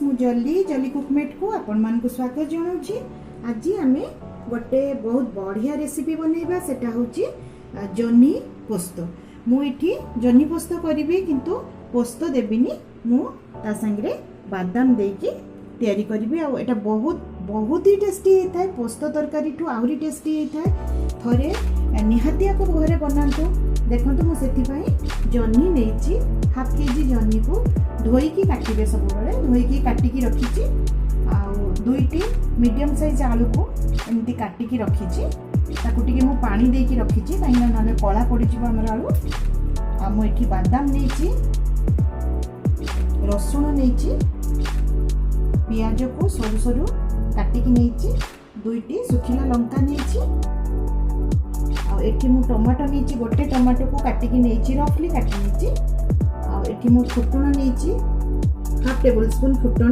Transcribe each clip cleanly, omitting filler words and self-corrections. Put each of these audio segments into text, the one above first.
मु जल्दी जल्दी कुकमेट को आपण मान को स्वागत जनाऊँगी। आज आम गोटे बहुत बढ़िया रेसिपी बनैबा सेटा होची जन्नी पोस्त। मुझे जन्नी पोस्त करी किंतु पोस्त देविनी मु ता संगे बादाम देकी तैयारी करी। आटा बहुत बहुत ही टेस्टी होता है। पोस्त तरकारी ठू आहरी टेस्टी होता है। थरे निहाती को घरे बनातु। देखो मुझे जन्नी नहीं हाफ केजी जन्नी को धोईकी काटे सब धोईकी काटिकी रखी। दुईटी मीडियम साइज आलू को एमती काटिकी रखी। ताकू मु पानी देकी रखी कहीं ना कला पड़ आमर आलू। मुझे बादाम नहीं रसुण नहीं पियाज को सरू सरू काटिकी नहीं। दुईटी सुखिला लंका नहीं। एठी मु टमाटो नहीं गोटे टमाटो को काटिकी नहीं रफली काटी नहीं। एठी मु फुटण नहीं हाफ टेबल स्पून फुटण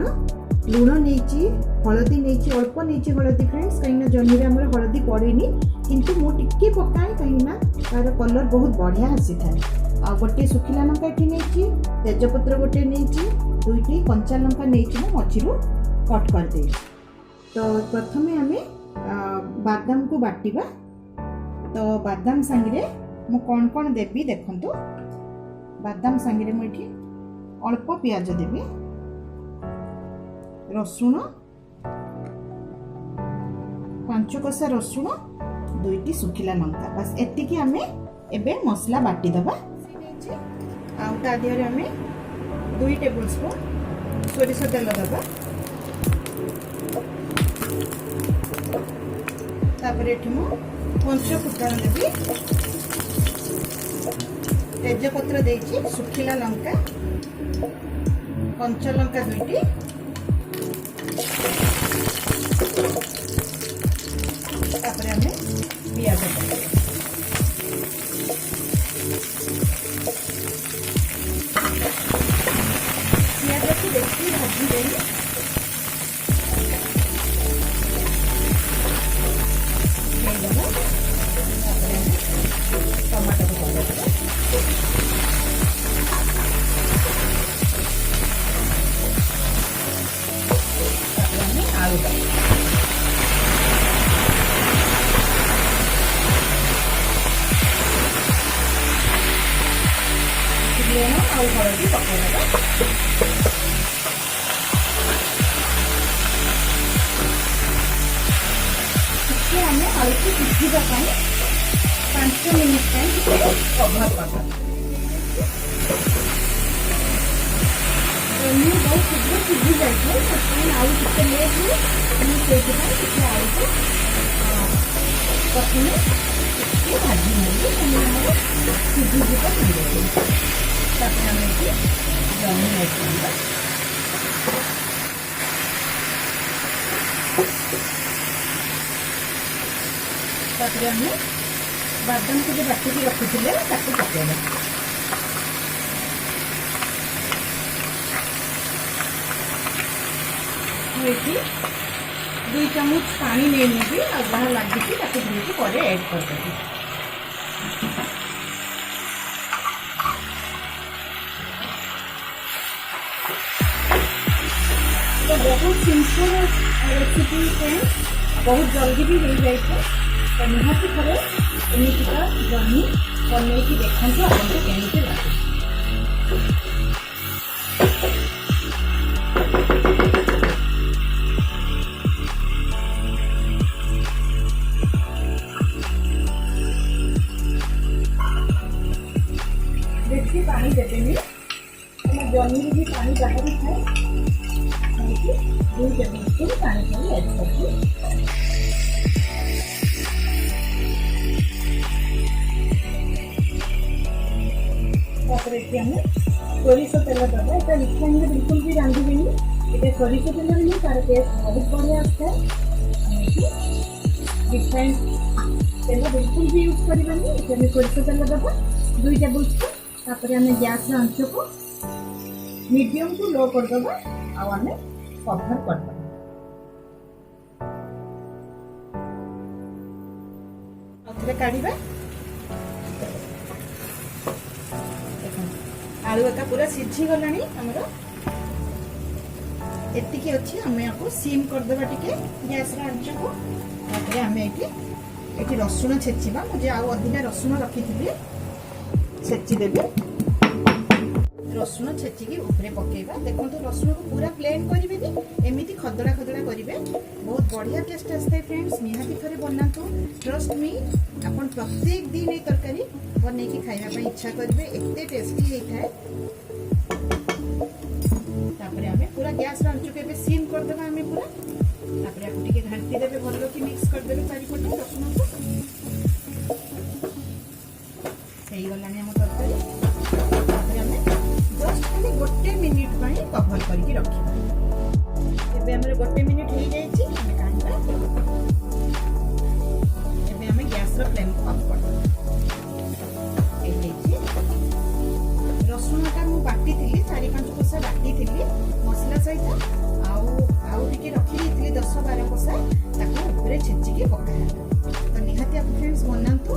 लुण नहीं हलदी नहीं अल्प नहीं हलदी फ्रेंड्स कहीं जन्नी आम हलदी पड़ेनी किंतु मु टिके पकाए कहीं तार कलर बहुत बढ़िया आसी था। गोटे सुखिला लंका ये नहीं तेजपत्र गोटे नहीं दुईटी कंचा लंका नहीं मझी कट कर दे। तो प्रथमे आम बादाम को बाटिबा। तो बादाम सांगे मु कौन कौन देवी देखंतु। बादाम सांगे मुझे अल्प पियाज देवी रसुण 5 कसा रसुण दुईटी सुखिला लंका बस एतिकी आमे एबे मसला बाटी दबा। ता देहरे आमे 2 टेबल स्पून सोरिष तेल दबा। तापर एठी मु पंच फुटण देवी तेजपत्र देछि सुखिला लंका कंचा लंका दुईटी तापर आमे पियाज पियाज को देखि भाजी देनी। टमाटो को आलू लुण आउ हलदी पकड़ा। आम आलू को सिझा 5 मिनट कभर कर। जन्नी बहुत शीघ्र सिझी जाए आलू टिके लेट हुए से आलू को प्रथम भाजी मारे सिझी आम जन्नी ऐड करवा। आम बादाम को जो बाटिकी रखुले पकड़ा। ये 2 चम्मच पानी नहीं नेबी जहाँ लगी धोकी पर ऐड कर देबी। तो बहुत सिंपल रेसिपी फ्रेंड्स बहुत जल्दी भी हो जाए। तो निहाती थोड़े एमतीका जन्नी बनई देखते आपको केमती लगे। बेसी पानी देते जन्नी भी पानी बाहर थाए 2 टेबल स्पून पानी ऐड कर। सोरिष तेल दबा। ये रिफाइन बिल्कुल भी रांधे ये सोरिष तेल नहीं तार टेस्ट बहुत बढ़िया आता है। रिफाइन तेल बिल्कुल भी यूज करें सोरिष तेल दबा 2 टेबल स्पून। तापर आम गैस आंच को मीडियम को लो करदबा आम कभर करदबा। काढ़ा आलू एका पूरा सिझी गलानी हमर। एतिकी अच्छी आम आपको सीम करदेबा टिके गैस आंच को तापर आम ये रसुण छेचिबा मुझे आउ अधिका रसुण रखी छेचिदेवी रसुण छेचिकी ऊपर पकेबा देखो रसुण को पूरा प्लेन करेंगे एमती खदड़ा खदड़ा करेंगे बहुत बढ़िया टेस्ट आसता फ्रेंड्स निहाती थे बनातु ट्रस्ट मी अपन प्रत्येक दिन ये तरकारी बनईकी खाइबा इच्छा करेंगे एते टेस्टी होता है पूरा गैस आंच को सीम करदेबा आम पूरा तापर आपको टिके घाटी देबे भल कि मिक्स करदेबे चारिपटे रसुण को सही गलानी आम तरकारी तापर आम जस्ट खाली गोटे मिनिट पाई कवर करके रखिबा एबे हमर गोटे मिनिट हो जाईची हम काढबा एबे हम गैस रो फ्लेम को ऑफ कर देबा ए देखि रसुणटा मु बाटी थिली 4-5 कोसा बाटी थिली मसला सहित आउ टिके रखी देइथिली 10-12 कोसा ताको ऊपर छेचिके पकाया तो निहाती आप फ्रेंड्स बनातु आ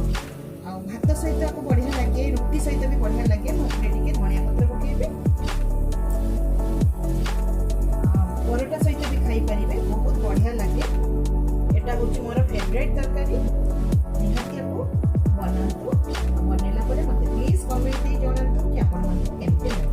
भात सहित आपको बढ़िया लगे रोटी सहित भी बढ़िया लगे मु ऊपर टिके धनिया पत्र पकेबे परोटा सहित भी खाई परिबे बहुत बढ़िया लगे एटा होची मोर फेवरेट तरकारी निहाती आपको बनातु बनेला परे मते प्लीज कमेंट दे जणातु कि आपन मन केमते लागे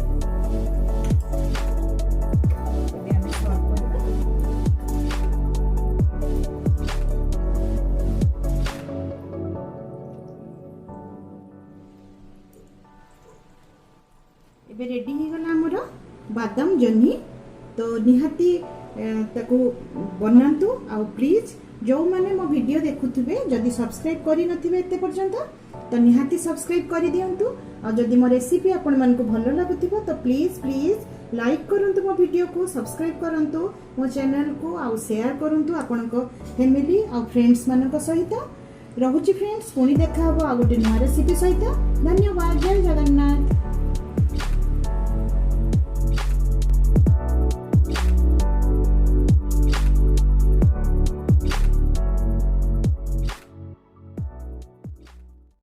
रेडी हो गला हमर बादाम जन्ही तो निहाती ताको बनातु आ प्लीज जो माने मो वीडियो देखुथिबे जदी सब्सक्राइब करि नथिबे एते पर्यंत तो निहाती सब्सक्राइब करि दियंतु आ जदी मो रेसिपी आपण मन को भलो लागुथिबो तो प्लीज लाइक करंतु मो वीडियो को सब्सक्राइब करंतु मो चैनल को आ शेयर करंतु आपण को फैमिली आ फ्रेंड्स मानक सहित रहुची फ्रेंड्स पुणी देखा हबो आ गोटे नया रेसिपी सहित धन्यवाद जय जगन्नाथ।